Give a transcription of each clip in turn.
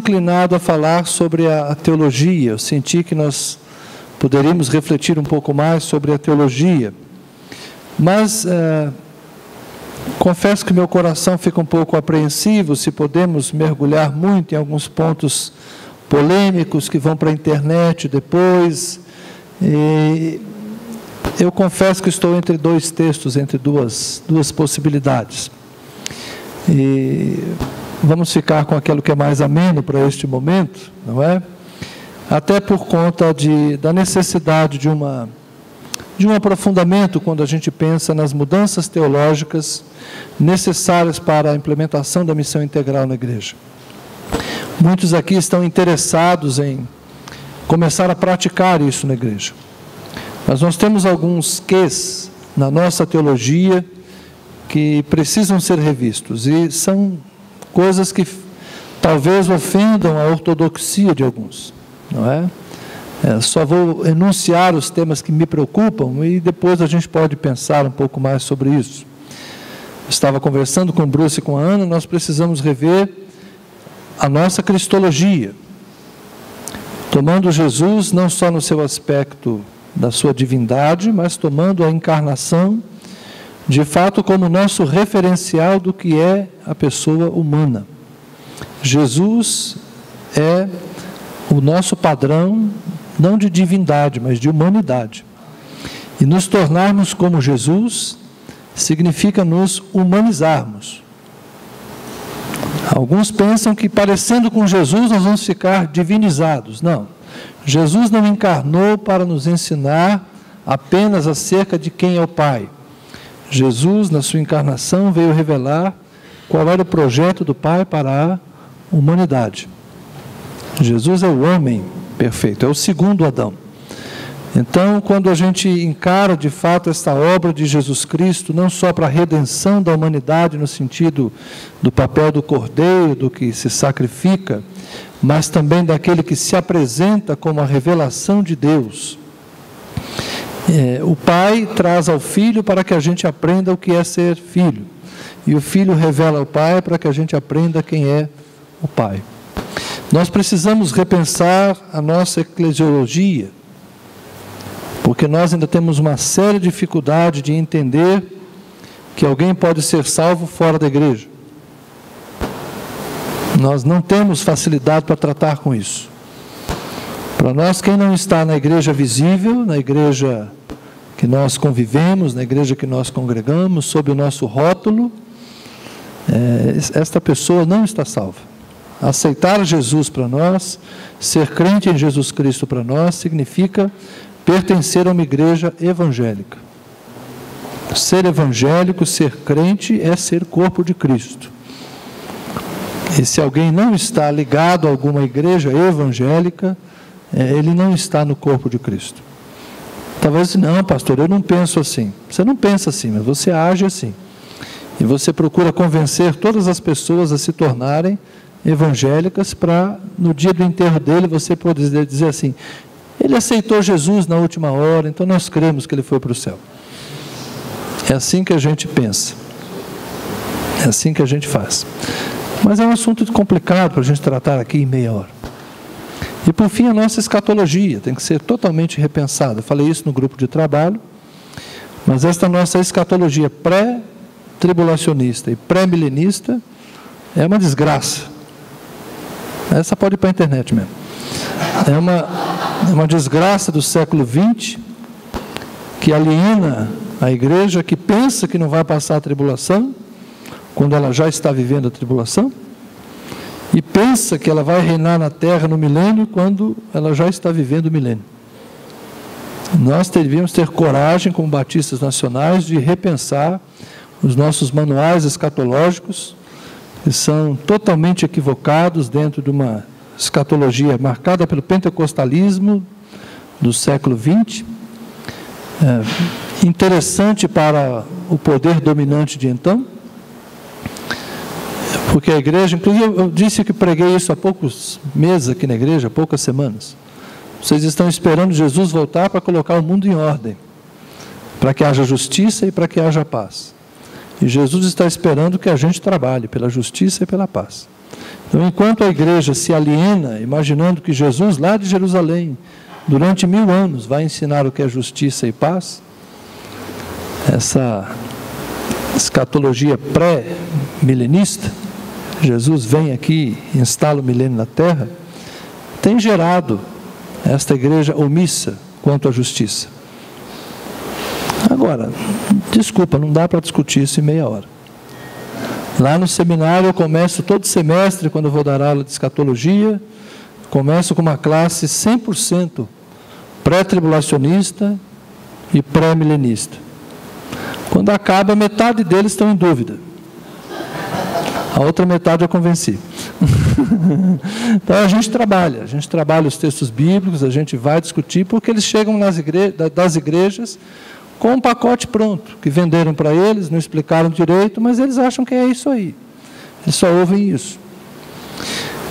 inclinado a falar sobre a teologia. Eu senti que nós poderíamos refletir um pouco mais sobre a teologia. Mas confesso que meu coração fica um pouco apreensivo se podemos mergulhar muito em alguns pontos polêmicos que vão para a internet depois. E eu confesso que estou entre dois textos, entre duas possibilidades. E vamos ficar com aquilo que é mais ameno para este momento, não é? Até por conta da necessidade de um aprofundamento quando a gente pensa nas mudanças teológicas necessárias para a implementação da missão integral na igreja. Muitos aqui estão interessados em começar a praticar isso na igreja. Mas nós temos alguns quês na nossa teologia que precisam ser revistos, e são coisas que talvez ofendam a ortodoxia de alguns, não é? Só vou enunciar os temas que me preocupam e depois a gente pode pensar um pouco mais sobre isso. Estava conversando com o Bruce e com a Ana, nós precisamos rever a nossa cristologia, tomando Jesus não só no seu aspecto da sua divindade, mas tomando a encarnação de fato como nosso referencial do que é a pessoa humana. Jesus é o nosso padrão, não de divindade, mas de humanidade. E nos tornarmos como Jesus significa nos humanizarmos. Alguns pensam que parecendo com Jesus nós vamos ficar divinizados. Não. Jesus não encarnou para nos ensinar apenas acerca de quem é o Pai. Jesus, na sua encarnação, veio revelar qual era o projeto do Pai para a humanidade. Jesus é o homem perfeito, é o segundo Adão. Então, quando a gente encara de fato esta obra de Jesus Cristo, não só para a redenção da humanidade no sentido do papel do Cordeiro, do que se sacrifica, mas também daquele que se apresenta como a revelação de Deus. O Pai traz ao Filho para que a gente aprenda o que é ser filho. E o Filho revela ao Pai para que a gente aprenda quem é o Pai. Nós precisamos repensar a nossa eclesiologia, porque nós ainda temos uma séria dificuldade de entender que alguém pode ser salvo fora da igreja. Nós não temos facilidade para tratar com isso. Para nós, quem não está na igreja visível, na igreja que nós convivemos, na igreja que nós congregamos, sob o nosso rótulo, esta pessoa não está salva. Aceitar Jesus para nós, ser crente em Jesus Cristo para nós, significa pertencer a uma igreja evangélica. Ser evangélico, ser crente, é ser corpo de Cristo. E se alguém não está ligado a alguma igreja evangélica, ele não está no corpo de Cristo. Talvez, não, pastor, eu não penso assim. Você não pensa assim, mas você age assim. E você procura convencer todas as pessoas a se tornarem evangélicas para, no dia do enterro dele, você poder dizer assim: ele aceitou Jesus na última hora, então nós cremos que ele foi para o céu. É assim que a gente pensa. É assim que a gente faz. Mas é um assunto complicado para a gente tratar aqui em meia hora. E por fim, a nossa escatologia tem que ser totalmente repensada. Eu falei isso no grupo de trabalho, mas esta nossa escatologia pré-tribulacionista e pré-milenista é uma desgraça. Essa pode ir para a internet mesmo. É uma desgraça do século XX, que aliena a igreja, que pensa que não vai passar a tribulação, quando ela já está vivendo a tribulação, e pensa que ela vai reinar na terra no milênio, quando ela já está vivendo o milênio. Nós devíamos ter coragem, como batistas nacionais, de repensar os nossos manuais escatológicos, que são totalmente equivocados dentro de uma escatologia marcada pelo pentecostalismo do século XX, interessante para o poder dominante de então, porque a igreja, inclusive eu disse que preguei isso há poucos meses aqui na igreja, há poucas semanas. Vocês estão esperando Jesus voltar para colocar o mundo em ordem, para que haja justiça e para que haja paz. E Jesus está esperando que a gente trabalhe pela justiça e pela paz. Então, enquanto a igreja se aliena, imaginando que Jesus, lá de Jerusalém, durante 1000 anos, vai ensinar o que é justiça e paz, essa escatologia pré-milenista, Jesus vem aqui e instala o milênio na terra, tem gerado esta igreja omissa quanto à justiça. Agora, desculpa, não dá para discutir isso em meia hora. Lá no seminário eu começo todo semestre, quando eu vou dar aula de escatologia, começo com uma classe 100% pré-tribulacionista e pré-milenista. Quando acaba, metade deles estão em dúvida. A outra metade eu convenci. Então a gente trabalha os textos bíblicos, a gente vai discutir, porque eles chegam das igrejas com um pacote pronto, que venderam para eles, não explicaram direito, mas eles acham que é isso aí. Eles só ouvem isso.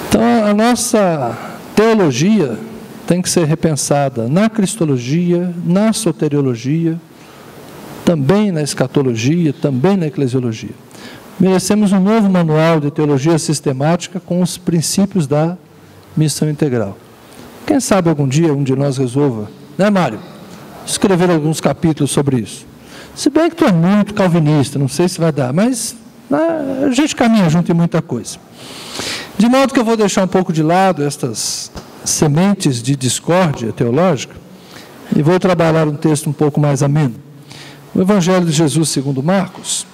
Então a nossa teologia tem que ser repensada na cristologia, na soteriologia, também na escatologia, também na eclesiologia. Merecemos um novo manual de teologia sistemática com os princípios da missão integral. Quem sabe algum dia um de nós resolva, né, Mário? Escrever alguns capítulos sobre isso. Se bem que tu é muito calvinista, não sei se vai dar, mas a gente caminha junto em muita coisa. De modo que eu vou deixar um pouco de lado estas sementes de discórdia teológica e vou trabalhar um texto um pouco mais ameno. O Evangelho de Jesus segundo Marcos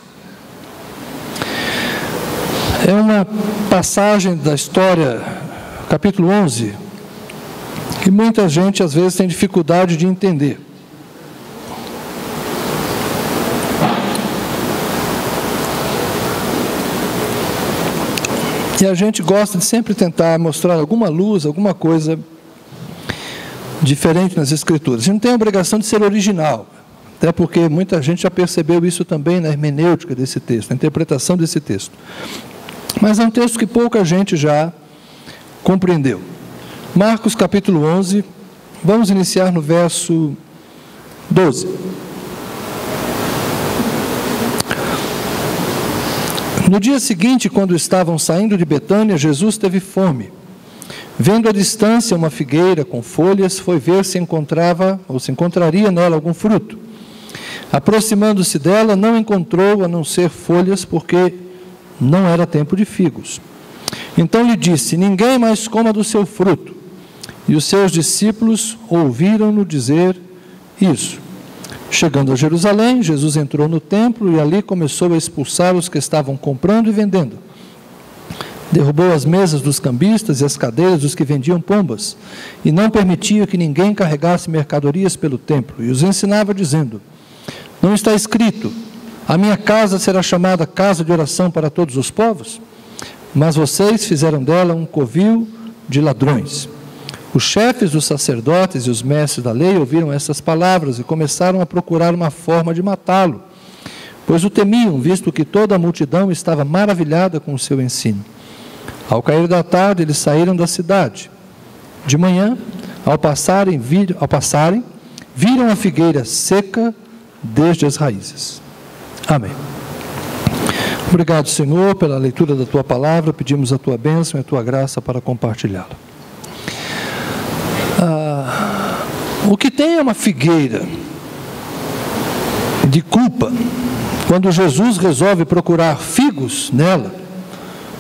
é uma passagem da história, capítulo 11, que muita gente às vezes tem dificuldade de entender. E a gente gosta de sempre tentar mostrar alguma luz, alguma coisa diferente nas Escrituras. A gente não tem a obrigação de ser original, até porque muita gente já percebeu isso também na hermenêutica desse texto, na interpretação desse texto. Mas é um texto que pouca gente já compreendeu. Marcos capítulo 11, vamos iniciar no verso 12. No dia seguinte, quando estavam saindo de Betânia, Jesus teve fome. Vendo à distância uma figueira com folhas, foi ver se encontrava ou se encontraria nela algum fruto. Aproximando-se dela, não encontrou a não ser folhas, porque não era tempo de figos. Então lhe disse: ninguém mais coma do seu fruto. E os seus discípulos ouviram-no dizer isso. Chegando a Jerusalém, Jesus entrou no templo e ali começou a expulsar os que estavam comprando e vendendo. Derrubou as mesas dos cambistas e as cadeiras dos que vendiam pombas, e não permitia que ninguém carregasse mercadorias pelo templo, e os ensinava dizendo: não está escrito: a minha casa será chamada casa de oração para todos os povos? Mas vocês fizeram dela um covil de ladrões. Os chefes dos sacerdotes e os mestres da lei ouviram essas palavras e começaram a procurar uma forma de matá-lo, pois o temiam, visto que toda a multidão estava maravilhada com o seu ensino. Ao cair da tarde, eles saíram da cidade. De manhã, ao passarem, viram a figueira seca desde as raízes. Amém. Obrigado, Senhor, pela leitura da Tua palavra. Pedimos a Tua bênção e a Tua graça para compartilhá-la. O que tem é uma figueira de culpa, quando Jesus resolve procurar figos nela,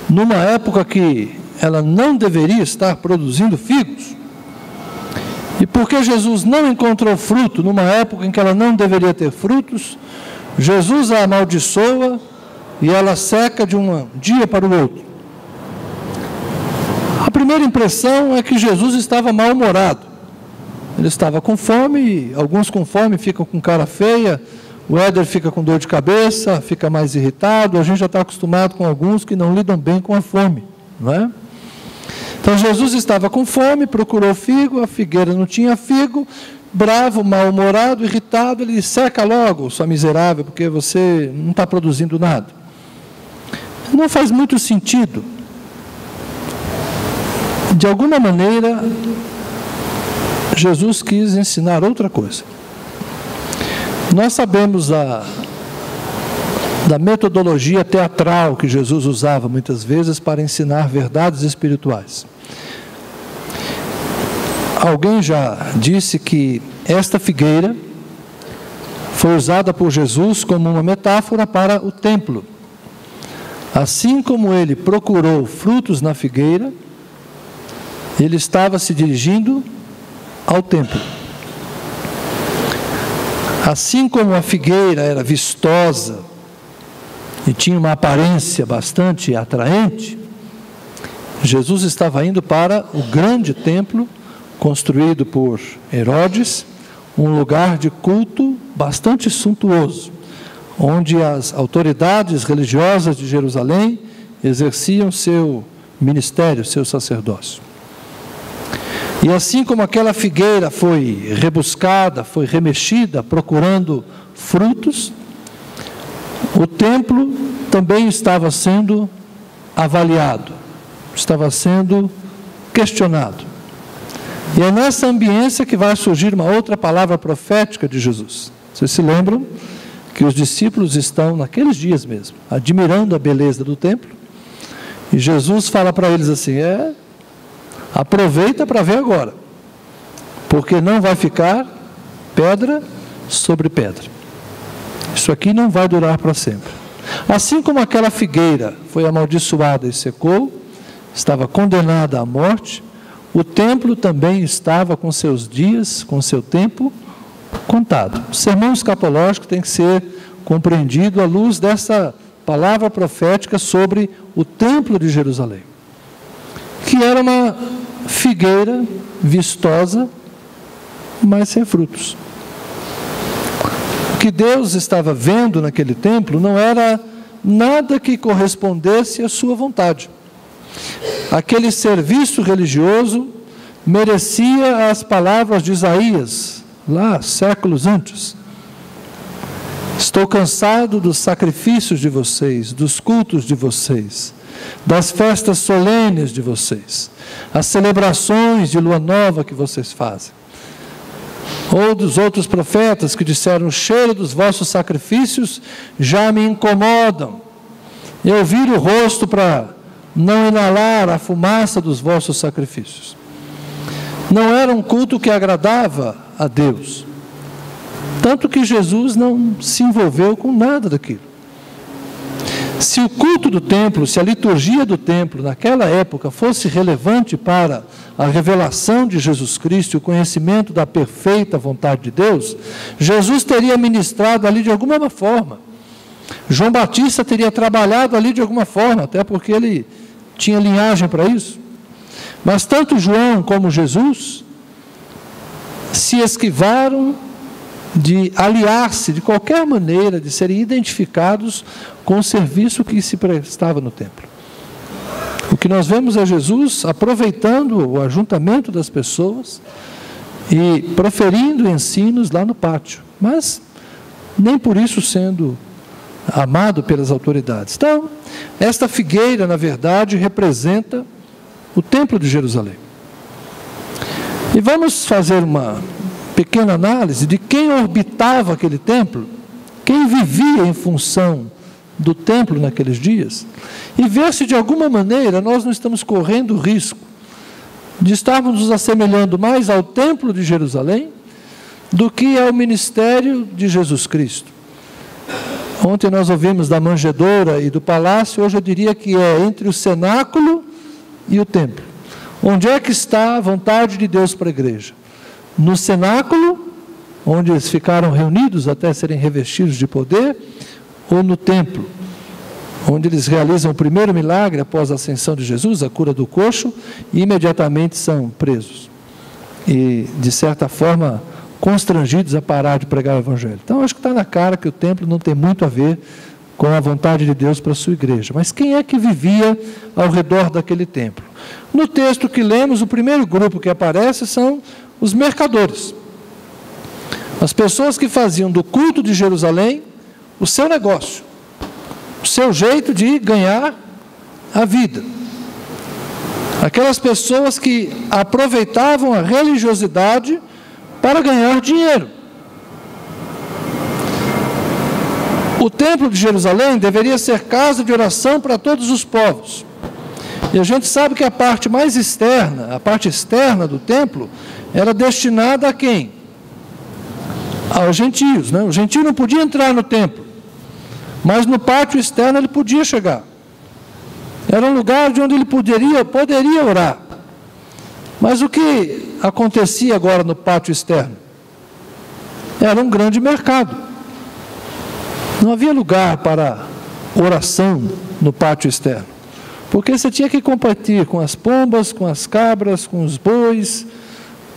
numa época que ela não deveria estar produzindo figos. E porque Jesus não encontrou fruto numa época em que ela não deveria ter frutos, Jesus a amaldiçoa e ela seca de um dia para o outro. A primeira impressão é que Jesus estava mal-humorado. Ele estava com fome, e alguns com fome ficam com cara feia, o Éder fica com dor de cabeça, fica mais irritado, a gente já está acostumado com alguns que não lidam bem com a fome, não é? Então Jesus estava com fome, procurou figo, a figueira não tinha figo, bravo, mal-humorado, irritado, ele seca logo, sua miserável, porque você não está produzindo nada. Não faz muito sentido. De alguma maneira, Jesus quis ensinar outra coisa. Nós sabemos da metodologia teatral que Jesus usava muitas vezes para ensinar verdades espirituais. Alguém já disse que esta figueira foi usada por Jesus como uma metáfora para o templo. Assim como ele procurou frutos na figueira, ele estava se dirigindo ao templo. Assim como a figueira era vistosa e tinha uma aparência bastante atraente, Jesus estava indo para o grande templo construído por Herodes, um lugar de culto bastante suntuoso, onde as autoridades religiosas de Jerusalém exerciam seu ministério, seu sacerdócio. E assim como aquela figueira foi rebuscada, foi remexida, procurando frutos, o templo também estava sendo avaliado, estava sendo questionado. E é nessa ambiência que vai surgir uma outra palavra profética de Jesus. Vocês se lembram que os discípulos estão, naqueles dias mesmo, admirando a beleza do templo, e Jesus fala para eles assim: aproveita para ver agora, porque não vai ficar pedra sobre pedra. Isso aqui não vai durar para sempre. Assim como aquela figueira foi amaldiçoada e secou, estava condenada à morte, o templo também estava com seus dias, com seu tempo contado. O sermão escatológico tem que ser compreendido à luz dessa palavra profética sobre o templo de Jerusalém, que era uma figueira vistosa, mas sem frutos. O que Deus estava vendo naquele templo não era nada que correspondesse à sua vontade. Aquele serviço religioso merecia as palavras de Isaías, lá séculos antes: estou cansado dos sacrifícios de vocês, dos cultos de vocês, das festas solenes de vocês, as celebrações de lua nova que vocês fazem. Ou dos outros profetas que disseram: o cheiro dos vossos sacrifícios já me incomodam, eu viro o rosto para não inalar a fumaça dos vossos sacrifícios. Não era um culto que agradava a Deus, tanto que Jesus não se envolveu com nada daquilo. Se o culto do templo, se a liturgia do templo naquela época fosse relevante para a revelação de Jesus Cristo e o conhecimento da perfeita vontade de Deus, Jesus teria ministrado ali de alguma forma. João Batista teria trabalhado ali de alguma forma, até porque ele tinha linhagem para isso. Mas tanto João como Jesus se esquivaram de aliar-se de qualquer maneira, de serem identificados com o serviço que se prestava no templo. O que nós vemos é Jesus aproveitando o ajuntamento das pessoas e proferindo ensinos lá no pátio, mas nem por isso sendo amado pelas autoridades. Então, esta figueira, na verdade, representa o templo de Jerusalém. E vamos fazer uma pequena análise de quem orbitava aquele templo, quem vivia em função do templo naqueles dias, e ver se de alguma maneira nós não estamos correndo o risco de estarmos nos assemelhando mais ao templo de Jerusalém do que ao ministério de Jesus Cristo. Ontem nós ouvimos da manjedoura e do palácio, hoje eu diria que é entre o cenáculo e o templo. Onde é que está a vontade de Deus para a igreja? No cenáculo, onde eles ficaram reunidos até serem revestidos de poder, ou no templo, onde eles realizam o primeiro milagre após a ascensão de Jesus, a cura do coxo, e imediatamente são presos. E, de certa forma, constrangidos a parar de pregar o Evangelho. Então, acho que está na cara que o templo não tem muito a ver com a vontade de Deus para a sua igreja. Mas quem é que vivia ao redor daquele templo? No texto que lemos, o primeiro grupo que aparece são os mercadores. As pessoas que faziam do culto de Jerusalém o seu negócio, o seu jeito de ganhar a vida. Aquelas pessoas que aproveitavam a religiosidade para ganhar dinheiro. O templo de Jerusalém deveria ser casa de oração para todos os povos. E a gente sabe que a parte mais externa, a parte externa do templo, era destinada a quem? Aos gentios, né? O gentio não podia entrar no templo, mas no pátio externo ele podia chegar. Era um lugar de onde ele poderia orar. Mas o que acontecia agora no pátio externo? Era um grande mercado. Não havia lugar para oração no pátio externo, porque você tinha que competir com as pombas, com as cabras, com os bois,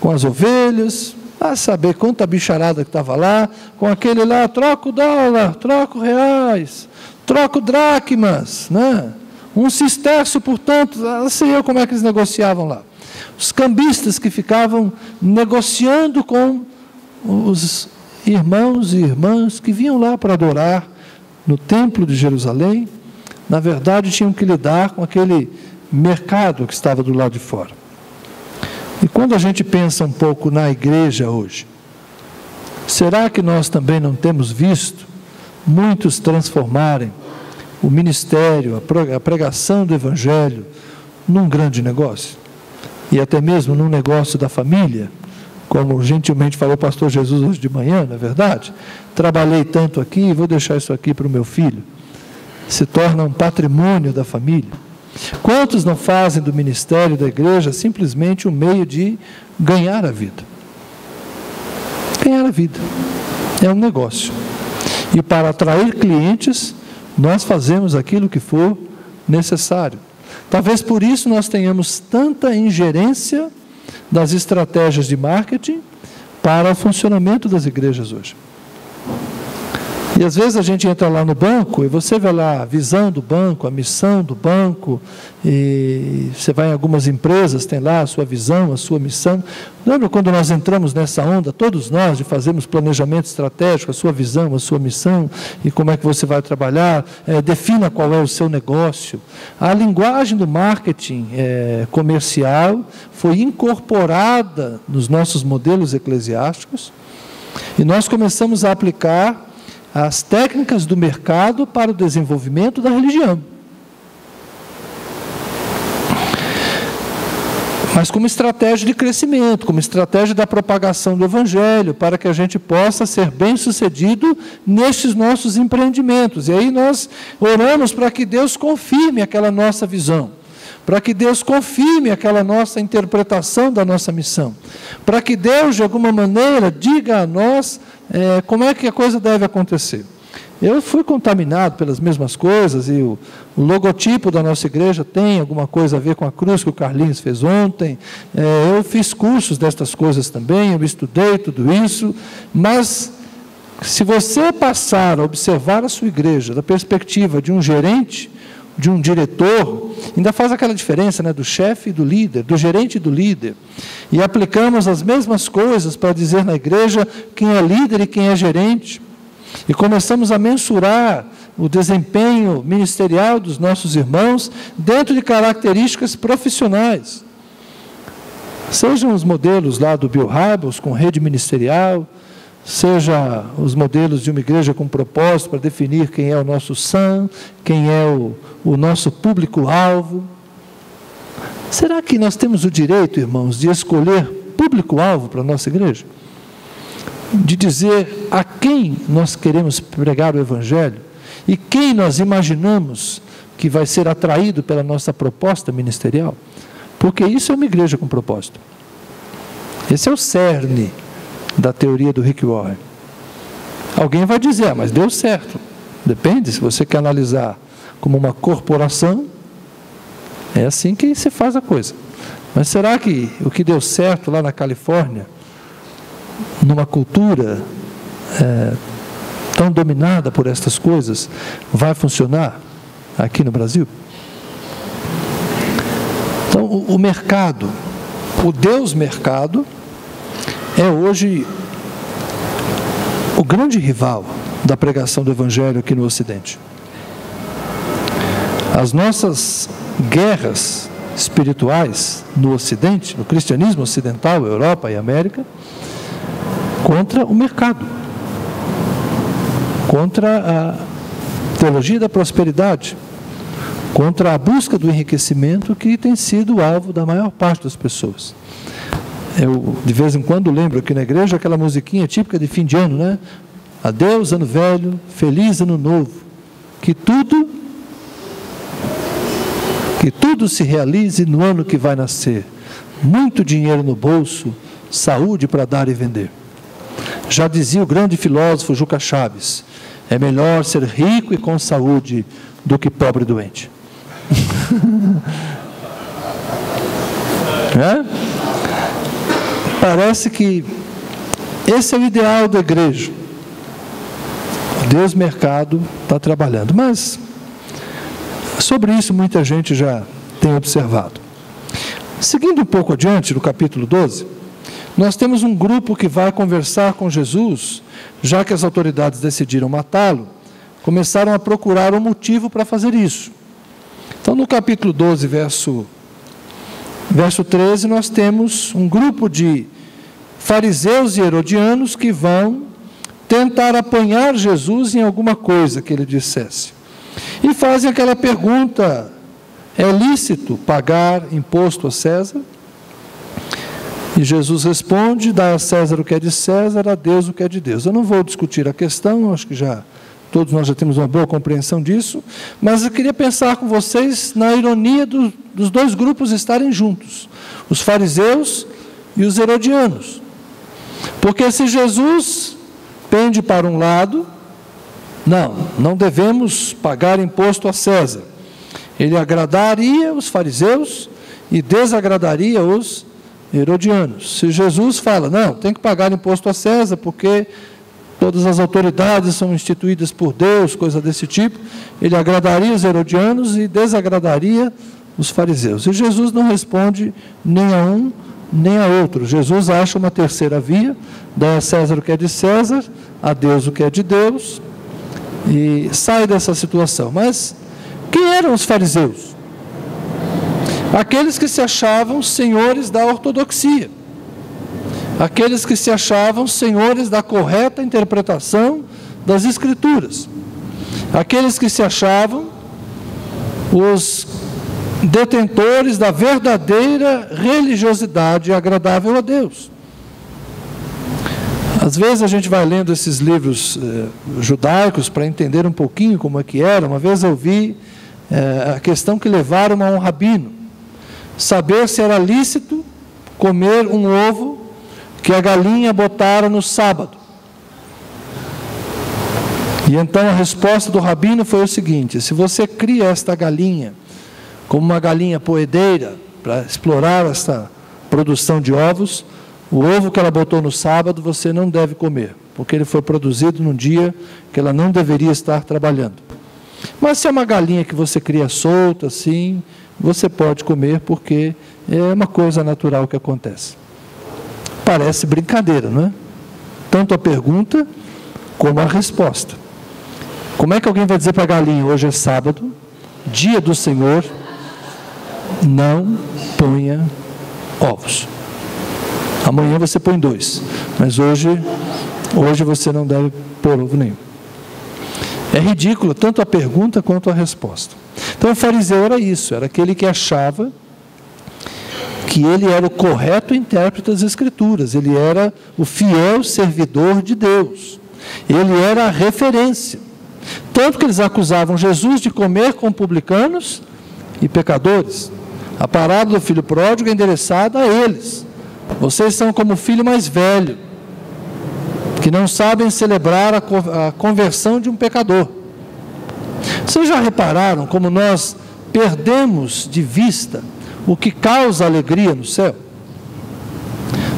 com as ovelhas, a saber quanta bicharada que estava lá, com aquele lá, troco dólar, troco reais, troco dracmas, né? Um cisterço, portanto, não sei eu como é que eles negociavam lá. Os cambistas que ficavam negociando com os irmãos e irmãs que vinham lá para adorar no templo de Jerusalém, na verdade tinham que lidar com aquele mercado que estava do lado de fora. E quando a gente pensa um pouco na igreja hoje, será que nós também não temos visto muitos transformarem o ministério, a pregação do Evangelho num grande negócio? E até mesmo num negócio da família, como gentilmente falou o pastor Jesus hoje de manhã, não é verdade? Trabalhei tanto aqui, vou deixar isso aqui para o meu filho. Se torna um patrimônio da família. Quantos não fazem do ministério da igreja simplesmente um meio de ganhar a vida? Ganhar a vida. É um negócio. E para atrair clientes, nós fazemos aquilo que for necessário. Talvez por isso nós tenhamos tanta ingerência das estratégias de marketing para o funcionamento das igrejas hoje. E às vezes a gente entra lá no banco e você vê lá a visão do banco, a missão do banco, e você vai em algumas empresas, tem lá a sua visão, a sua missão. Lembra quando nós entramos nessa onda, todos nós, de fazermos planejamento estratégico, a sua visão, a sua missão, e como é que você vai trabalhar, defina qual é o seu negócio. A linguagem do marketing comercial foi incorporada nos nossos modelos eclesiásticos, e nós começamos a aplicar as técnicas do mercado para o desenvolvimento da religião. Mas como estratégia de crescimento, como estratégia da propagação do Evangelho, para que a gente possa ser bem-sucedido nestes nossos empreendimentos. E aí nós oramos para que Deus confirme aquela nossa visão, para que Deus confirme aquela nossa interpretação da nossa missão, para que Deus, de alguma maneira, diga a nós como é que a coisa deve acontecer. Eu fui contaminado pelas mesmas coisas, e o logotipo da nossa igreja tem alguma coisa a ver com a cruz que o Carlinhos fez ontem. Eu fiz cursos destas coisas também, eu estudei tudo isso, mas se você passar a observar a sua igreja da perspectiva de um gerente, de um diretor, ainda faz aquela diferença, né, do chefe e do líder, do gerente e do líder, e aplicamos as mesmas coisas para dizer na igreja quem é líder e quem é gerente, e começamos a mensurar o desempenho ministerial dos nossos irmãos dentro de características profissionais, sejam os modelos lá do Bill Hybels com rede ministerial, seja os modelos de uma igreja com propósito para definir quem é o nosso SAM, quem é o nosso público-alvo. Será que nós temos o direito, irmãos, de escolher público-alvo para a nossa igreja? De dizer a quem nós queremos pregar o Evangelho e quem nós imaginamos que vai ser atraído pela nossa proposta ministerial? Porque isso é uma igreja com propósito. Esse é o cerne da teoria do Rick Warren. Alguém vai dizer, mas deu certo. Depende, se você quer analisar como uma corporação, é assim que se faz a coisa. Mas será que o que deu certo lá na Califórnia, numa cultura tão dominada por estas coisas, vai funcionar aqui no Brasil? Então, o mercado, o Deus mercado, é hoje o grande rival da pregação do Evangelho aqui no Ocidente. As nossas guerras espirituais no Ocidente, no cristianismo ocidental, Europa e América, contra o mercado, contra teologia da prosperidade, contra a busca do enriquecimento que tem sido o alvo da maior parte das pessoas. Eu, de vez em quando, lembro aqui na igreja aquela musiquinha típica de fim de ano, né? Adeus, ano velho, feliz ano novo. Que tudo se realize no ano que vai nascer. Muito dinheiro no bolso, saúde para dar e vender. Já dizia o grande filósofo Juca Chaves, é melhor ser rico e com saúde do que pobre e doente. Parece que esse é o ideal da igreja. Deus mercado está trabalhando, mas sobre isso muita gente já tem observado. Seguindo um pouco adiante, no capítulo 12, nós temos um grupo que vai conversar com Jesus, já que as autoridades decidiram matá-lo, começaram a procurar um motivo para fazer isso. Então, no capítulo 12, verso 13, nós temos um grupo de fariseus e herodianos que vão tentar apanhar Jesus em alguma coisa que ele dissesse. E fazem aquela pergunta: é lícito pagar imposto a César? E Jesus responde: dá a César o que é de César, a Deus o que é de Deus. Eu não vou discutir a questão, acho que todos nós já temos uma boa compreensão disso, mas eu queria pensar com vocês na ironia dos dois grupos estarem juntos, os fariseus e os herodianos. Porque se Jesus pende para um lado, não devemos pagar imposto a César, ele agradaria os fariseus e desagradaria os herodianos. Se Jesus fala, não, tem que pagar imposto a César, porque todas as autoridades são instituídas por Deus, coisa desse tipo, ele agradaria os herodianos e desagradaria os fariseus. E Jesus não responde nem a um, nem a outro. Jesus acha uma terceira via, dá a César o que é de César, a Deus o que é de Deus, e sai dessa situação. Mas quem eram os fariseus? Aqueles que se achavam senhores da ortodoxia, aqueles que se achavam senhores da correta interpretação das Escrituras, aqueles que se achavam os detentores da verdadeira religiosidade agradável a Deus. Às vezes a gente vai lendo esses livros judaicos para entender um pouquinho como é que era. Uma vez eu vi a questão que levaram a um rabino saber se era lícito comer um ovo que a galinha botara no sábado. E então a resposta do rabino foi o seguinte: se você cria esta galinha como uma galinha poedeira para explorar esta produção de ovos, o ovo que ela botou no sábado você não deve comer, porque ele foi produzido num dia que ela não deveria estar trabalhando. Mas se é uma galinha que você cria solta, assim, você pode comer, porque é uma coisa natural que acontece. Parece brincadeira, não é? Tanto a pergunta como a resposta. Como é que alguém vai dizer para a galinha, hoje é sábado, dia do Senhor, não ponha ovos. Amanhã você põe 2, mas hoje você não deve pôr ovo nenhum. É ridículo tanto a pergunta quanto a resposta. Então o fariseu era isso, era aquele que achava que ele era o correto intérprete das Escrituras, ele era o fiel servidor de Deus, ele era a referência. Tanto que eles acusavam Jesus de comer com publicanos e pecadores. A parábola do filho pródigo é endereçada a eles. Vocês são como o filho mais velho, que não sabem celebrar a conversão de um pecador. Vocês já repararam como nós perdemos de vista o que causa alegria no céu?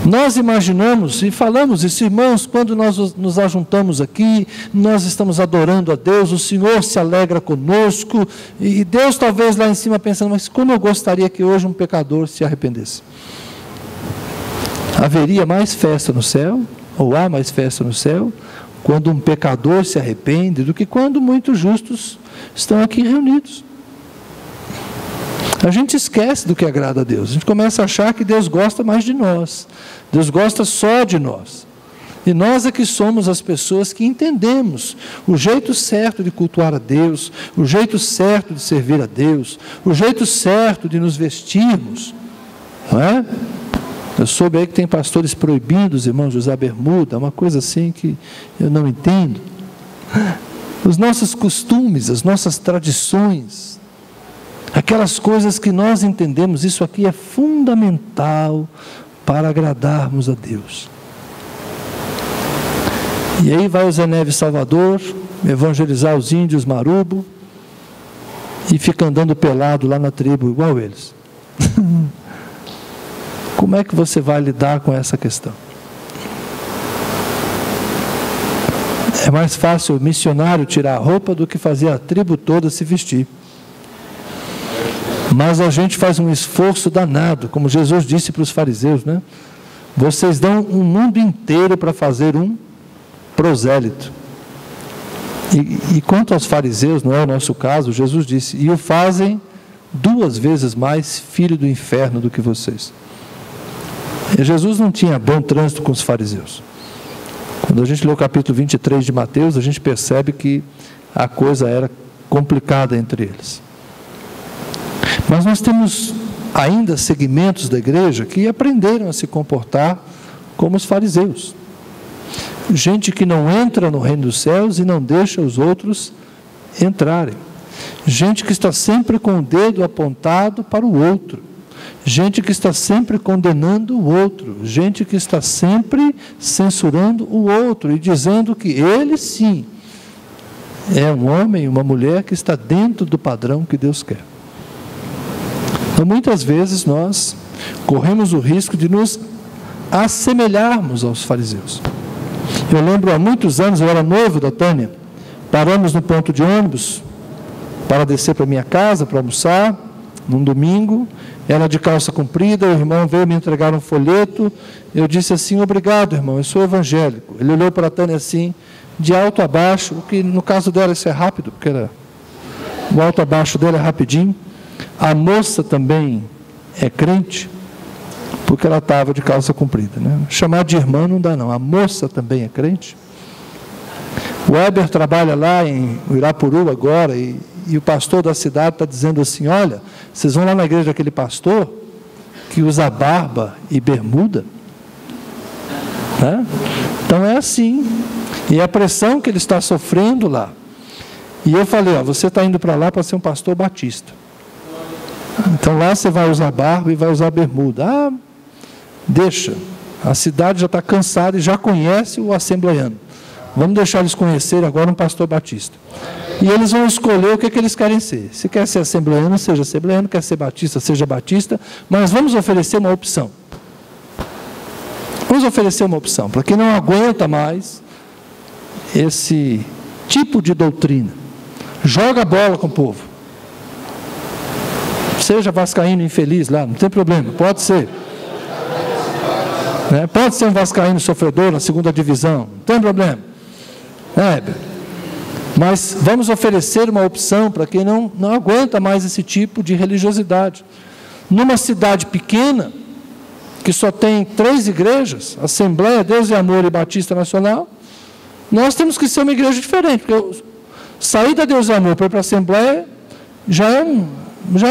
Nós imaginamos e falamos isso, irmãos, quando nós nos ajuntamos aqui, nós estamos adorando a Deus, o Senhor se alegra conosco, e Deus talvez lá em cima pensando, mas como eu gostaria que hoje um pecador se arrependesse. Haveria mais festa no céu, ou há mais festa no céu, quando um pecador se arrepende, do que quando muitos justos estão aqui reunidos. A gente esquece do que agrada a Deus, a gente começa a achar que Deus gosta mais de nós, Deus gosta só de nós. E nós é que somos as pessoas que entendemos o jeito certo de cultuar a Deus, o jeito certo de servir a Deus, o jeito certo de nos vestirmos, não é? Eu soube aí que tem pastores proibindo os irmãos de usar bermuda, uma coisa assim que eu não entendo. Os nossos costumes, as nossas tradições, aquelas coisas que nós entendemos, isso aqui é fundamental para agradarmos a Deus. E aí vai o Zé Neves Salvador, evangelizar os índios marubo, e fica andando pelado lá na tribo, igual eles. Como é que você vai lidar com essa questão? É mais fácil o missionário tirar a roupa do que fazer a tribo toda se vestir. Mas a gente faz um esforço danado, como Jesus disse para os fariseus, né? Vocês dão um mundo inteiro para fazer um prosélito. E quanto aos fariseus, não é o nosso caso, Jesus disse, e o fazem 2 vezes mais filho do inferno do que vocês. E Jesus não tinha bom trânsito com os fariseus. Quando a gente lê o capítulo 23 de Mateus, a gente percebe que a coisa era complicada entre eles. Mas nós temos ainda segmentos da igreja que aprenderam a se comportar como os fariseus. Gente que não entra no reino dos céus e não deixa os outros entrarem. Gente que está sempre com o dedo apontado para o outro. Gente que está sempre condenando o outro. Gente que está sempre censurando o outro e dizendo que ele sim é um homem, uma mulher que está dentro do padrão que Deus quer. Então, muitas vezes nós corremos o risco de nos assemelharmos aos fariseus. Eu lembro, há muitos anos, eu era noivo da Tânia, paramos no ponto de ônibus para descer para minha casa, para almoçar, num domingo, ela de calça comprida, o irmão veio me entregar um folheto, eu disse assim, obrigado irmão, eu sou evangélico. Ele olhou para a Tânia assim, de alto a baixo, o que no caso dela isso é rápido, porque o alto a baixo dela é rapidinho. A moça também é crente, porque ela estava de calça comprida, né? Chamar de irmã não dá não, a moça também é crente. O Weber trabalha lá em Irapuru agora, e o pastor da cidade está dizendo assim, olha, vocês vão lá na igreja daquele pastor, que usa barba e bermuda, né? Então é assim, e a pressão que ele está sofrendo lá. E eu falei, ó, você está indo para lá para ser um pastor batista, então lá você vai usar barba e vai usar bermuda. Ah, deixa, a cidade já está cansada e já conhece o assembleiano, vamos deixar eles conhecerem agora um pastor batista, e eles vão escolher o que eles querem ser. Se quer ser assembleiano, seja assembleiano, quer ser batista, seja batista, mas vamos oferecer uma opção. Vamos oferecer uma opção para quem não aguenta mais esse tipo de doutrina. Joga a bola com o povo. Seja vascaíno infeliz lá, não tem problema, pode ser. Né? Pode ser um vascaíno sofredor na 2ª divisão, não tem problema. Mas vamos oferecer uma opção para quem não aguenta mais esse tipo de religiosidade. Numa cidade pequena, que só tem 3 igrejas, Assembleia, Deus e Amor e Batista Nacional, nós temos que ser uma igreja diferente, porque sair da Deus e Amor para ir para a Assembleia já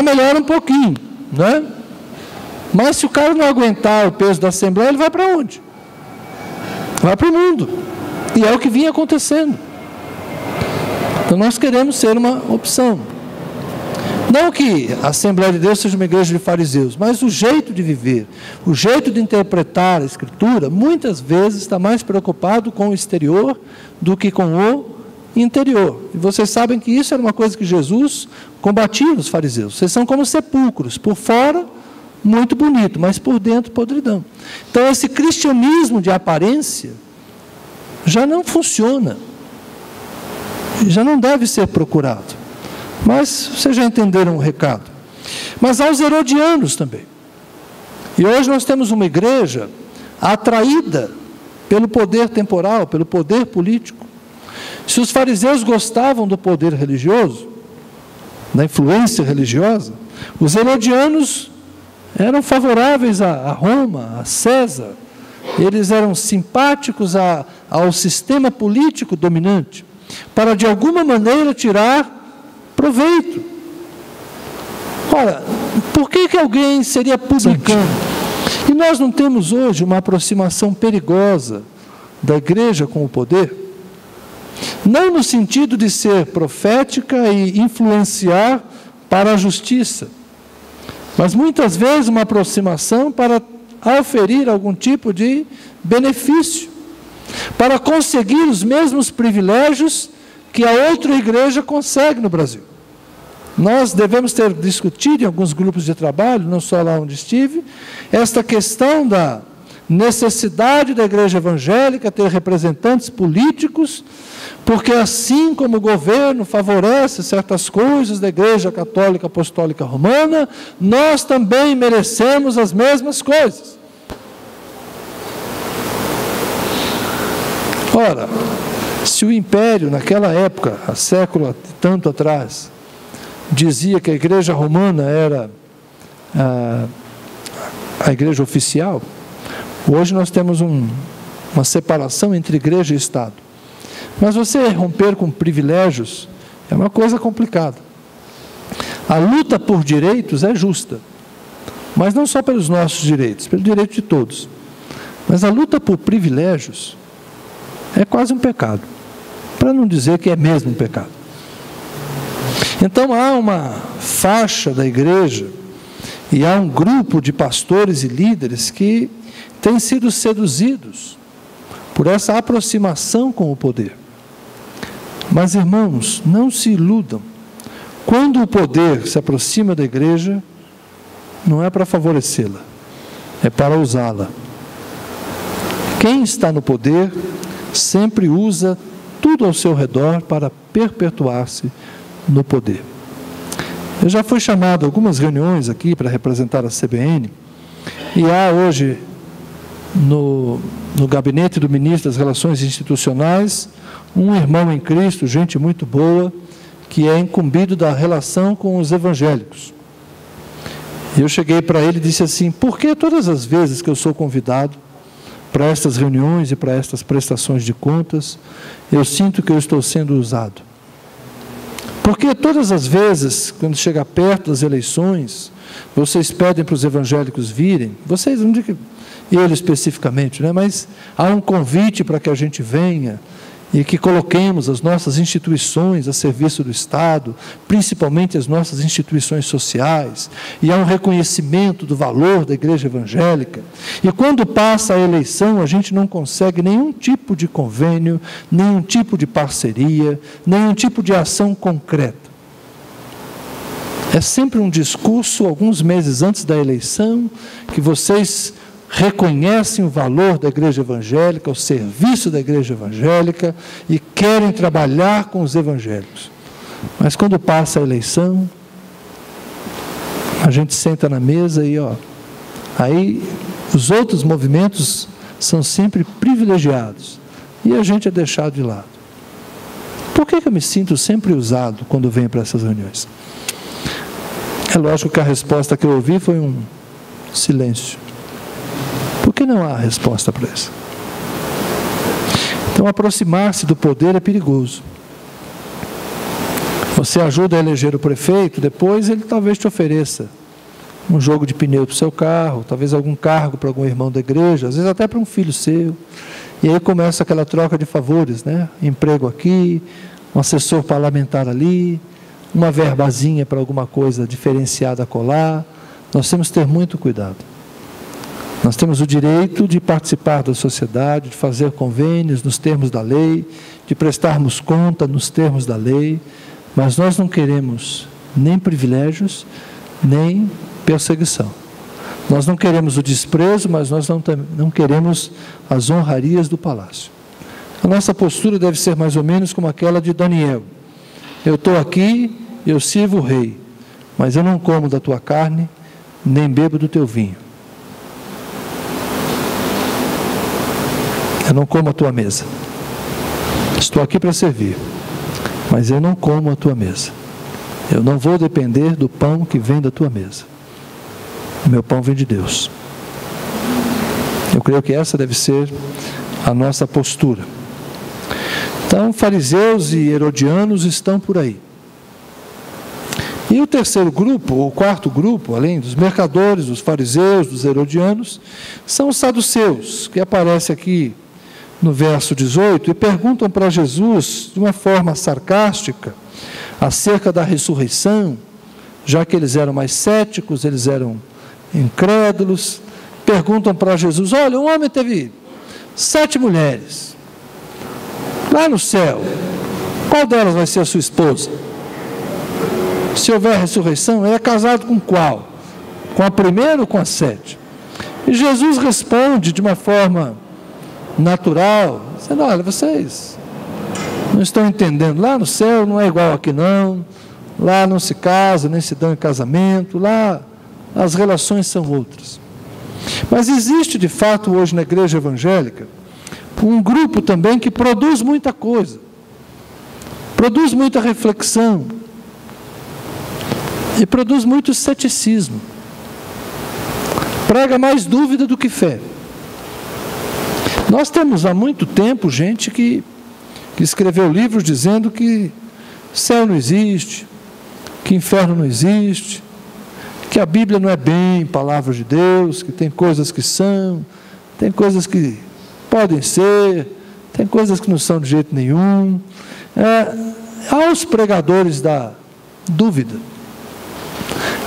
melhora um pouquinho, né? Mas se o cara não aguentar o peso da Assembleia, ele vai para onde? Vai para o mundo. E é o que vinha acontecendo. Então nós queremos ser uma opção. Não que a Assembleia de Deus seja uma igreja de fariseus, mas o jeito de viver, o jeito de interpretar a Escritura, muitas vezes está mais preocupado com o exterior do que com o interior. E vocês sabem que isso era uma coisa que Jesus combatia nos fariseus. Vocês são como sepulcros, por fora muito bonito, mas por dentro podridão. Então esse cristianismo de aparência já não funciona, já não deve ser procurado. Mas vocês já entenderam o recado. Mas há os herodianos também. E hoje nós temos uma igreja atraída pelo poder temporal, pelo poder político. Se os fariseus gostavam do poder religioso, da influência religiosa, os herodianos eram favoráveis a Roma, a César, eles eram simpáticos ao sistema político dominante, para de alguma maneira tirar proveito. Ora, por que alguém seria publicano? E nós não temos hoje uma aproximação perigosa da igreja com o poder? Não no sentido de ser profética e influenciar para a justiça, mas muitas vezes uma aproximação para oferir algum tipo de benefício, para conseguir os mesmos privilégios que a outra igreja consegue no Brasil. Nós devemos ter discutido em alguns grupos de trabalho, não só lá onde estive, esta questão da necessidade da igreja evangélica ter representantes políticos, porque assim como o governo favorece certas coisas da igreja católica apostólica romana, nós também merecemos as mesmas coisas. Ora, se o império naquela época, há século e tanto atrás, dizia que a igreja romana era a igreja oficial, hoje nós temos uma separação entre igreja e Estado. Mas você romper com privilégios é uma coisa complicada. A luta por direitos é justa, mas não só pelos nossos direitos, pelo direito de todos. Mas a luta por privilégios é quase um pecado, para não dizer que é mesmo um pecado. Então há uma faixa da igreja e há um grupo de pastores e líderes que têm sido seduzidos por essa aproximação com o poder. Mas, irmãos, não se iludam. Quando o poder se aproxima da igreja, não é para favorecê-la, é para usá-la. Quem está no poder sempre usa tudo ao seu redor para perpetuar-se no poder. Eu já fui chamado a algumas reuniões aqui para representar a CBN, e há hoje no gabinete do ministro das Relações Institucionais um irmão em Cristo, gente muito boa, que é incumbido da relação com os evangélicos. E eu cheguei para ele e disse assim: por que todas as vezes que eu sou convidado para estas reuniões e para estas prestações de contas, eu sinto que eu estou sendo usado? Porque todas as vezes, quando chega perto das eleições, vocês pedem para os evangélicos virem, vocês, não digo ele especificamente, né? Mas há um convite para que a gente venha e que coloquemos as nossas instituições a serviço do Estado, principalmente as nossas instituições sociais, e há um reconhecimento do valor da igreja evangélica. E quando passa a eleição, a gente não consegue nenhum tipo de convênio, nenhum tipo de parceria, nenhum tipo de ação concreta. É sempre um discurso, alguns meses antes da eleição, que vocês reconhecem o valor da igreja evangélica, o serviço da igreja evangélica e querem trabalhar com os evangélicos. Mas quando passa a eleição, a gente senta na mesa e aí os outros movimentos são sempre privilegiados e a gente é deixado de lado. Por que eu me sinto sempre usado quando venho para essas reuniões? É lógico que a resposta que eu ouvi foi um silêncio. Por que não há resposta para isso? Então, aproximar-se do poder é perigoso. Você ajuda a eleger o prefeito, depois ele talvez te ofereça um jogo de pneu para o seu carro, talvez algum cargo para algum irmão da igreja, às vezes até para um filho seu. E aí começa aquela troca de favores, né? Emprego aqui, um assessor parlamentar ali, uma verbazinha para alguma coisa diferenciada colar. Nós temos que ter muito cuidado. Nós temos o direito de participar da sociedade, de fazer convênios nos termos da lei, de prestarmos conta nos termos da lei, mas nós não queremos nem privilégios, nem perseguição. Nós não queremos o desprezo, mas nós não queremos as honrarias do palácio. A nossa postura deve ser mais ou menos como aquela de Daniel. Eu estou aqui, eu sirvo o rei, mas eu não como da tua carne, nem bebo do teu vinho. Eu não como a tua mesa. Estou aqui para servir, mas eu não como a tua mesa. Eu não vou depender do pão que vem da tua mesa. O meu pão vem de Deus. Eu creio que essa deve ser a nossa postura. Então, fariseus e herodianos estão por aí. E o terceiro grupo, ou quarto grupo, além dos mercadores, dos fariseus, dos herodianos, são os saduceus, que aparece aqui no verso 18, e perguntam para Jesus, de uma forma sarcástica, acerca da ressurreição, já que eles eram mais céticos, eles eram incrédulos, perguntam para Jesus: olha, um homem teve 7 mulheres, lá no céu, qual delas vai ser a sua esposa? Se houver ressurreição, ele é casado com qual? Com a primeira ou com a 7? E Jesus responde de uma forma natural, dizendo: olha, vocês não estão entendendo, lá no céu não é igual aqui não, lá não se casa, nem se dá em casamento, lá as relações são outras. Mas existe de fato hoje na igreja evangélica um grupo também que produz muita coisa, produz muita reflexão e produz muito ceticismo, prega mais dúvida do que fé. Nós temos há muito tempo gente que escreveu livros dizendo que céu não existe, que inferno não existe, que a Bíblia não é bem palavra de Deus, que tem coisas que são, tem coisas que podem ser, tem coisas que não são de jeito nenhum. Aos pregadores da dúvida.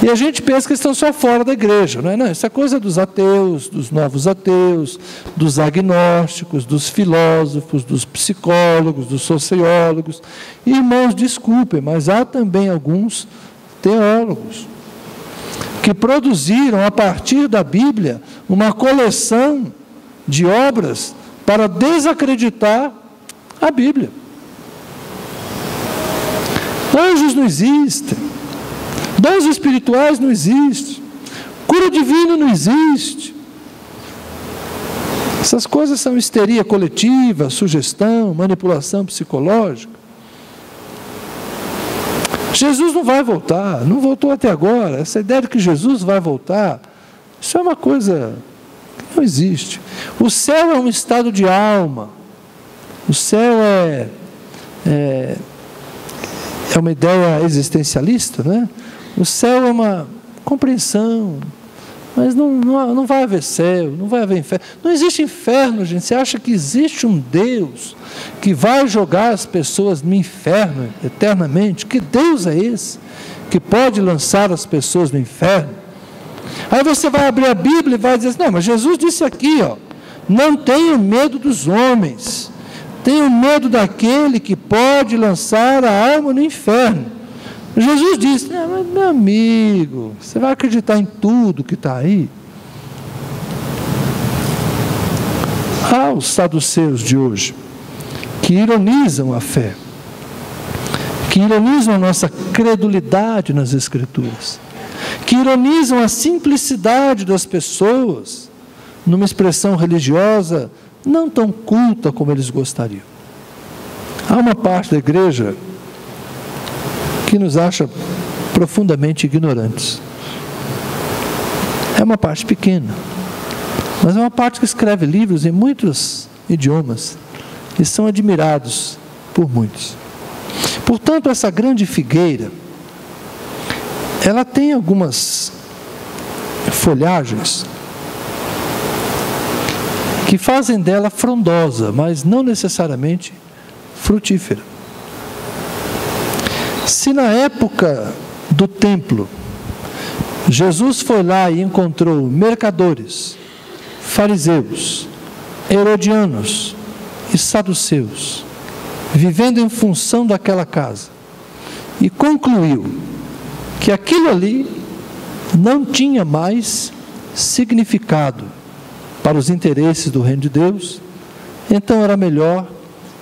E a gente pensa que estão só fora da igreja, não é? Não, isso é coisa dos ateus, dos novos ateus, dos agnósticos, dos filósofos, dos psicólogos, dos sociólogos. Irmãos, desculpem, mas há também alguns teólogos que produziram, a partir da Bíblia, uma coleção de obras para desacreditar a Bíblia. Anjos não existem, dons espirituais não existem, cura divina não existe. Essas coisas são histeria coletiva, sugestão, manipulação psicológica. Jesus não vai voltar, não voltou até agora. Essa ideia de que Jesus vai voltar, isso é uma coisa que não existe. O céu é um estado de alma, o céu é uma ideia existencialista, né? O céu é uma compreensão, mas não vai haver céu, não vai haver inferno. Não existe inferno, gente. Você acha que existe um Deus que vai jogar as pessoas no inferno eternamente? Que Deus é esse que pode lançar as pessoas no inferno? Aí você vai abrir a Bíblia e vai dizer assim: não, mas Jesus disse aqui, ó, não tenham medo dos homens, tenham medo daquele que pode lançar a alma no inferno. Jesus disse: mas meu amigo, você vai acreditar em tudo que está aí? Há os saduceus de hoje que ironizam a fé, que ironizam a nossa credulidade nas Escrituras, que ironizam a simplicidade das pessoas numa expressão religiosa não tão culta como eles gostariam. Há uma parte da igreja que nos acha profundamente ignorantes. É uma parte pequena, mas é uma parte que escreve livros em muitos idiomas e são admirados por muitos. Portanto, essa grande figueira, ela tem algumas folhagens que fazem dela frondosa, mas não necessariamente frutífera. Se na época do templo, Jesus foi lá e encontrou mercadores, fariseus, herodianos e saduceus, vivendo em função daquela casa, e concluiu que aquilo ali não tinha mais significado para os interesses do reino de Deus, então era melhor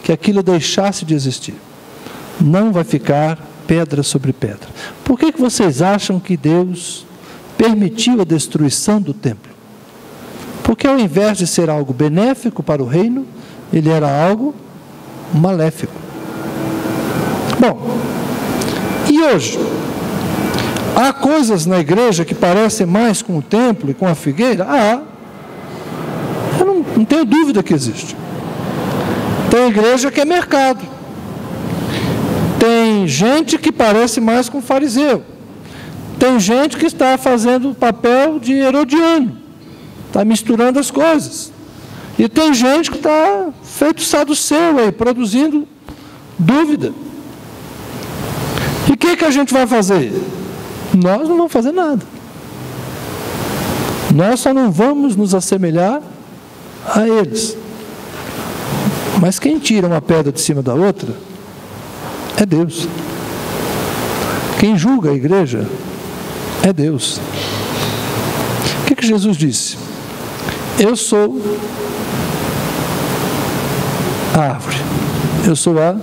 que aquilo deixasse de existir. Não vai ficar pedra sobre pedra. Por que vocês acham que Deus permitiu a destruição do templo? Porque ao invés de ser algo benéfico para o reino, ele era algo maléfico. Bom, e hoje? Há coisas na igreja que parecem mais com o templo e com a figueira? tenho dúvida que existe. Tem igreja que é mercado. Tem gente que parece mais com fariseu. Tem gente que está fazendo o papel de herodiano. Está misturando as coisas. E tem gente que está feito saduceu aí, produzindo dúvida. E o que a gente vai fazer? Nós não vamos fazer nada. Nós só não vamos nos assemelhar a eles. Mas quem tira uma pedra de cima da outra é Deus. Quem julga a igreja é Deus. O que Jesus disse? Eu sou a árvore, eu sou a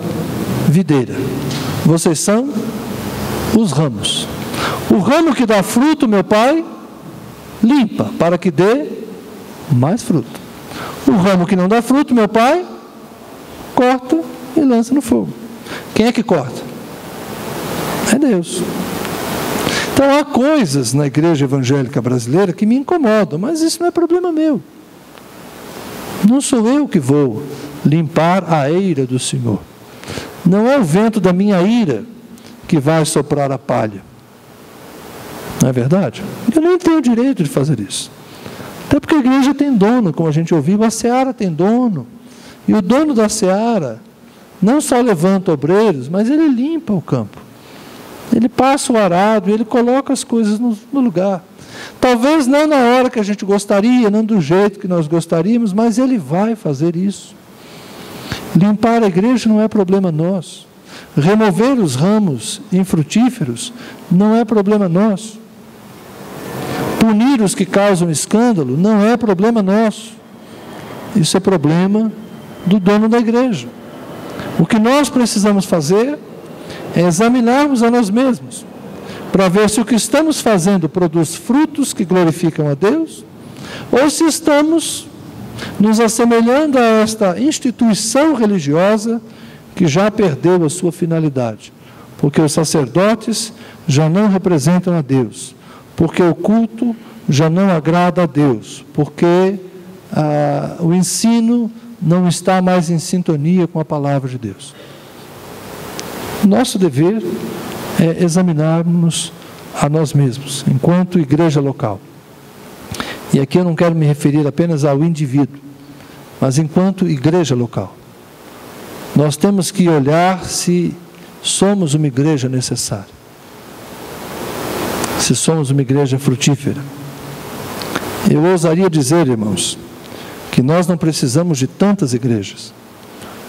videira, vocês são os ramos. O ramo que dá fruto, meu Pai limpa, para que dê mais fruto. O ramo que não dá fruto, meu Pai corta e lança no fogo. Quem é que corta? É Deus. Então há coisas na igreja evangélica brasileira que me incomodam, mas isso não é problema meu. Não sou eu que vou limpar a ira do Senhor. Não é o vento da minha ira que vai soprar a palha. Não é verdade? Eu nem tenho direito de fazer isso. Até porque a igreja tem dono, como a gente ouviu, a seara tem dono. E o dono da seara não só levanta obreiros, mas ele limpa o campo. Ele passa o arado, ele coloca as coisas no lugar. Talvez não na hora que a gente gostaria, não do jeito que nós gostaríamos, mas ele vai fazer isso. Limpar a igreja não é problema nosso. Remover os ramos infrutíferos não é problema nosso. Punir os que causam escândalo não é problema nosso. Isso é problema do dono da igreja. O que nós precisamos fazer é examinarmos a nós mesmos, para ver se o que estamos fazendo produz frutos que glorificam a Deus, ou se estamos nos assemelhando a esta instituição religiosa que já perdeu a sua finalidade, porque os sacerdotes já não representam a Deus, porque o culto já não agrada a Deus, porque o ensino não está mais em sintonia com a palavra de Deus. Nosso dever é examinarmos a nós mesmos, enquanto igreja local. E aqui eu não quero me referir apenas ao indivíduo, mas enquanto igreja local. Nós temos que olhar se somos uma igreja necessária, se somos uma igreja frutífera. Eu ousaria dizer, irmãos, que nós não precisamos de tantas igrejas,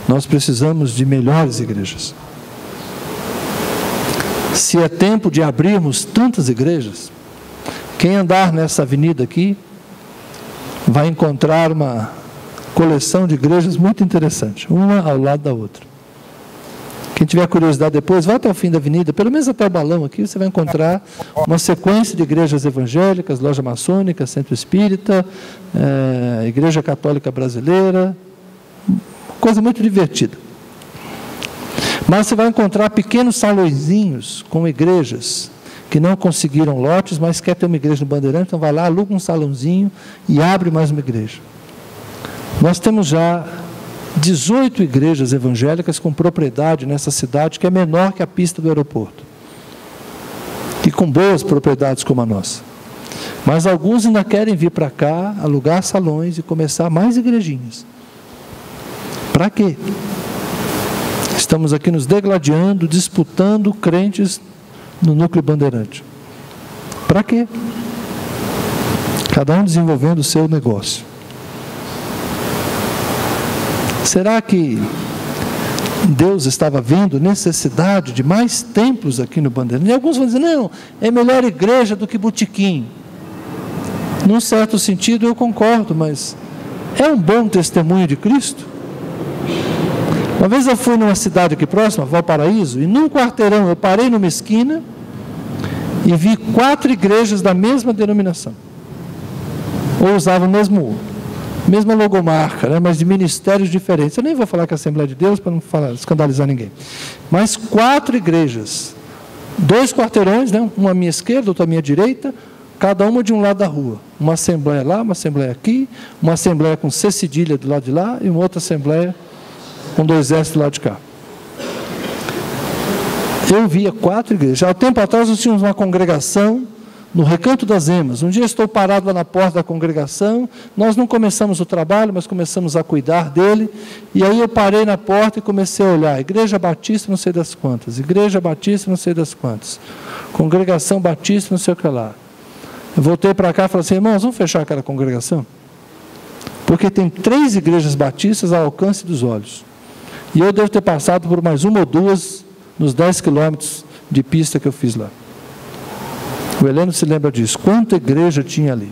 nós precisamos de melhores igrejas. Se é tempo de abrirmos tantas igrejas, quem andar nessa avenida aqui vai encontrar uma coleção de igrejas muito interessante, uma ao lado da outra. Quem tiver curiosidade depois, vai até o fim da avenida, pelo menos até o balão aqui, você vai encontrar uma sequência de igrejas evangélicas, loja maçônica, centro espírita, igreja católica brasileira, coisa muito divertida. Mas você vai encontrar pequenos salõezinhos com igrejas que não conseguiram lotes, mas quer ter uma igreja no Bandeirante, então vai lá, aluga um salãozinho e abre mais uma igreja. Nós temos já 18 igrejas evangélicas com propriedade nessa cidade, que é menor que a pista do aeroporto. E com boas propriedades como a nossa. Mas alguns ainda querem vir para cá, alugar salões e começar mais igrejinhas. Para quê? Estamos aqui nos degladiando, disputando crentes no núcleo bandeirante. Para quê? Cada um desenvolvendo o seu negócio. Será que Deus estava vendo necessidade de mais templos aqui no Bandeirante? E alguns vão dizer, não, é melhor igreja do que botequim. Num certo sentido eu concordo, mas é um bom testemunho de Cristo? Uma vez eu fui numa cidade aqui próxima, Valparaíso, e num quarteirão eu parei numa esquina e vi 4 igrejas da mesma denominação. Ou usavam mesma logomarca, né, mas de ministérios diferentes. Eu nem vou falar que é a Assembleia de Deus para não escandalizar ninguém. Mas 4 igrejas, 2 quarteirões, né, uma à minha esquerda, outra à minha direita, cada uma de um lado da rua. Uma assembleia lá, uma assembleia aqui, uma assembleia com C cedilha do lado de lá e uma outra assembleia com 2 S do lado de cá. Eu via 4 igrejas. Há um tempo atrás nós tínhamos uma congregação no Recanto das Emas. Um dia estou parado lá na porta da congregação, nós não começamos o trabalho, mas começamos a cuidar dele, e aí eu parei na porta e comecei a olhar, Igreja Batista não sei das quantas, Igreja Batista não sei das quantas, Congregação Batista não sei o que lá. Eu voltei para cá e falei assim, irmãos, vamos fechar aquela congregação? Porque tem 3 igrejas batistas ao alcance dos olhos, e eu devo ter passado por mais 1 ou 2 nos 10 quilômetros de pista que eu fiz lá. O Heleno se lembra disso. Quanta igreja tinha ali?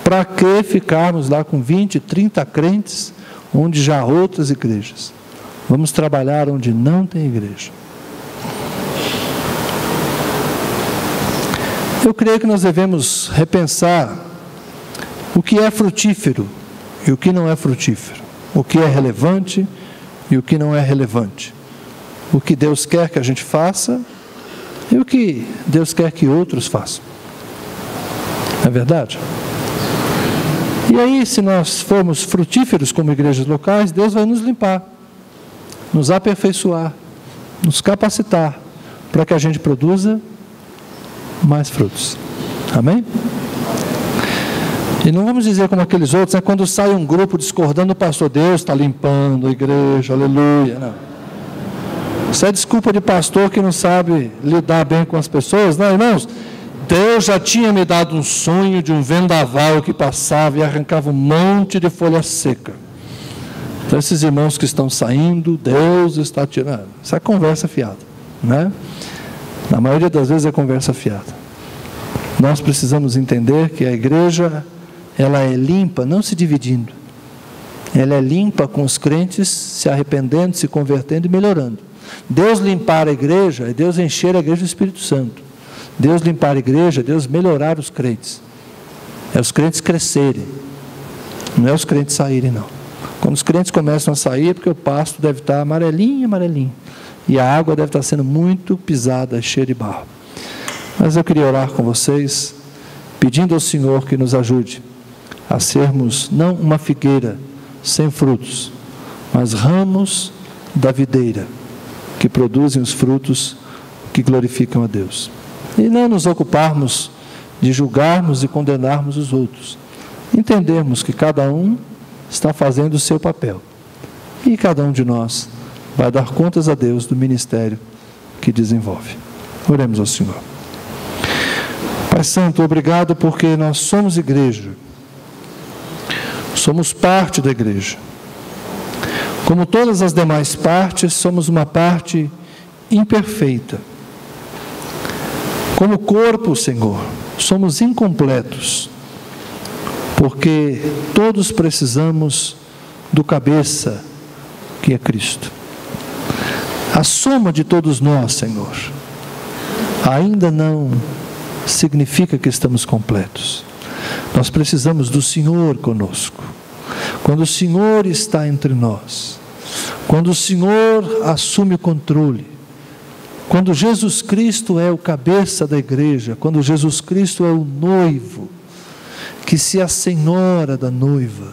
Para que ficarmos lá com 20, 30 crentes, onde já há outras igrejas? Vamos trabalhar onde não tem igreja. Eu creio que nós devemos repensar o que é frutífero e o que não é frutífero. O que é relevante e o que não é relevante. O que Deus quer que a gente faça e o que Deus quer que outros façam. Não é verdade? E aí, se nós formos frutíferos como igrejas locais, Deus vai nos limpar, nos aperfeiçoar, nos capacitar, para que a gente produza mais frutos. Amém? E não vamos dizer como aqueles outros, quando sai um grupo discordando do pastor, Deus está limpando a igreja, aleluia. Não. Isso é desculpa de pastor que não sabe lidar bem com as pessoas. Não, irmãos, Deus já tinha me dado um sonho de um vendaval que passava e arrancava um monte de folha seca. Então esses irmãos que estão saindo, Deus está tirando. Isso é conversa fiada, né? Na maioria das vezes é conversa fiada. Nós precisamos entender que a igreja, ela é limpa, não se dividindo. Ela é limpa com os crentes se arrependendo, se convertendo e melhorando. Deus limpar a igreja é Deus encher a igreja do Espírito Santo. Deus limpar a igreja é Deus melhorar os crentes. É os crentes crescerem. Não é os crentes saírem, não. Quando os crentes começam a sair é porque o pasto deve estar amarelinho, amarelinho. E a água deve estar sendo muito pisada, cheia de barro. Mas eu queria orar com vocês, pedindo ao Senhor que nos ajude a sermos não uma figueira sem frutos, mas ramos da videira, que produzem os frutos que glorificam a Deus. E não nos ocuparmos de julgarmos e condenarmos os outros. Entendermos que cada um está fazendo o seu papel. E cada um de nós vai dar contas a Deus do ministério que desenvolve. Oremos ao Senhor. Pai Santo, obrigado porque nós somos igreja. Somos parte da igreja. Como todas as demais partes, somos uma parte imperfeita. Como corpo, Senhor, somos incompletos, porque todos precisamos do cabeça, que é Cristo. A soma de todos nós, Senhor, ainda não significa que estamos completos. Nós precisamos do Senhor conosco. Quando o Senhor está entre nós, quando o Senhor assume o controle, quando Jesus Cristo é o cabeça da igreja, quando Jesus Cristo é o noivo, que se assenhora da noiva,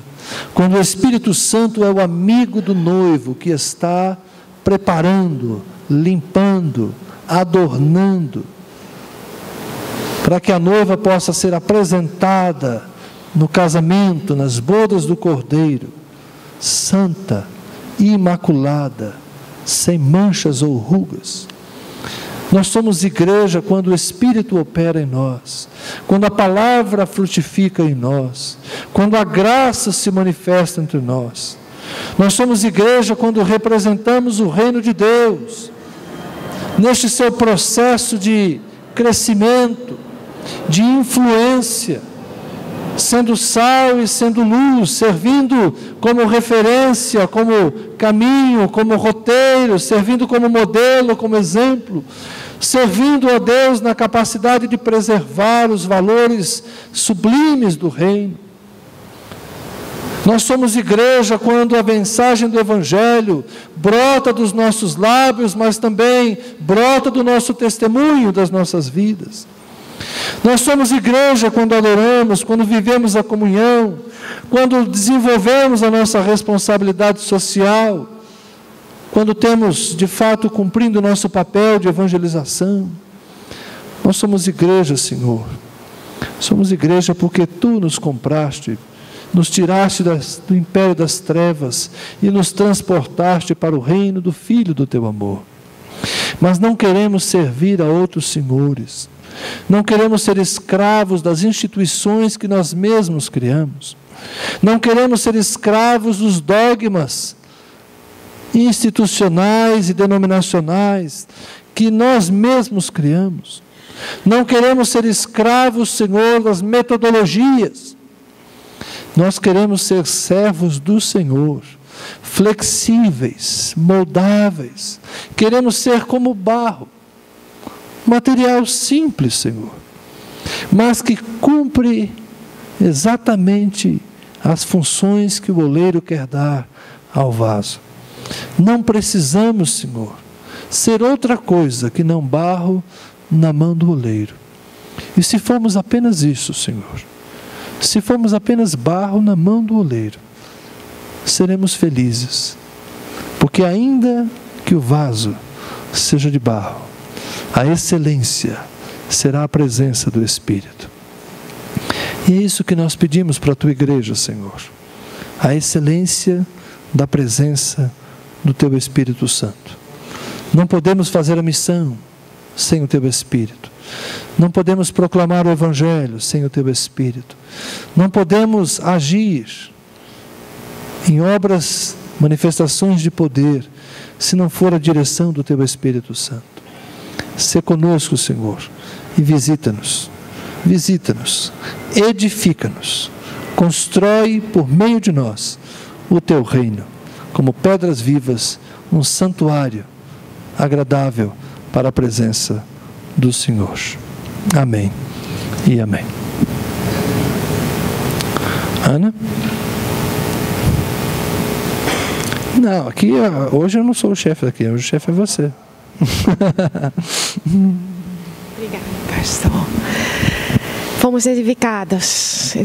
quando o Espírito Santo é o amigo do noivo, que está preparando, limpando, adornando, para que a noiva possa ser apresentada no casamento, nas bodas do Cordeiro, santa, imaculada, sem manchas ou rugas. Nós somos igreja quando o Espírito opera em nós, quando a palavra frutifica em nós, quando a graça se manifesta entre nós. Nós somos igreja quando representamos o reino de Deus, neste seu processo de crescimento, de influência, sendo sal e sendo luz, servindo como referência, como caminho, como roteiro, servindo como modelo, como exemplo, servindo a Deus na capacidade de preservar os valores sublimes do reino. Nós somos igreja quando a mensagem do Evangelho brota dos nossos lábios, mas também brota do nosso testemunho, das nossas vidas. Nós somos igreja quando adoramos, quando vivemos a comunhão, quando desenvolvemos a nossa responsabilidade social, quando temos, de fato, cumprindo o nosso papel de evangelização. Nós somos igreja, Senhor. Somos igreja porque Tu nos compraste, nos tiraste do império das trevas e nos transportaste para o reino do Filho do Teu amor. Mas não queremos servir a outros senhores. Não queremos ser escravos das instituições que nós mesmos criamos. Não queremos ser escravos dos dogmas institucionais e denominacionais que nós mesmos criamos. Não queremos ser escravos, Senhor, das metodologias. Nós queremos ser servos do Senhor, flexíveis, moldáveis. Queremos ser como barro, material simples, Senhor, mas que cumpre exatamente as funções que o oleiro quer dar ao vaso. Não precisamos, Senhor, ser outra coisa que não barro na mão do oleiro. E se formos apenas isso, Senhor, se formos apenas barro na mão do oleiro, seremos felizes, porque ainda que o vaso seja de barro, a excelência será a presença do Espírito. E é isso que nós pedimos para a Tua igreja, Senhor, a excelência da presença do Teu Espírito Santo. Não podemos fazer a missão sem o Teu Espírito. Não podemos proclamar o Evangelho sem o Teu Espírito. Não podemos agir em obras, manifestações de poder, se não for a direção do Teu Espírito Santo. Sê conosco, Senhor, e visita-nos, edifica-nos, constrói por meio de nós o Teu reino, como pedras vivas, um santuário agradável para a presença do Senhor. Amém e amém. Ana? Não, aqui hoje eu não sou o chefe aqui, hoje o chefe é você. Obrigada, pastor. Fomos edificados.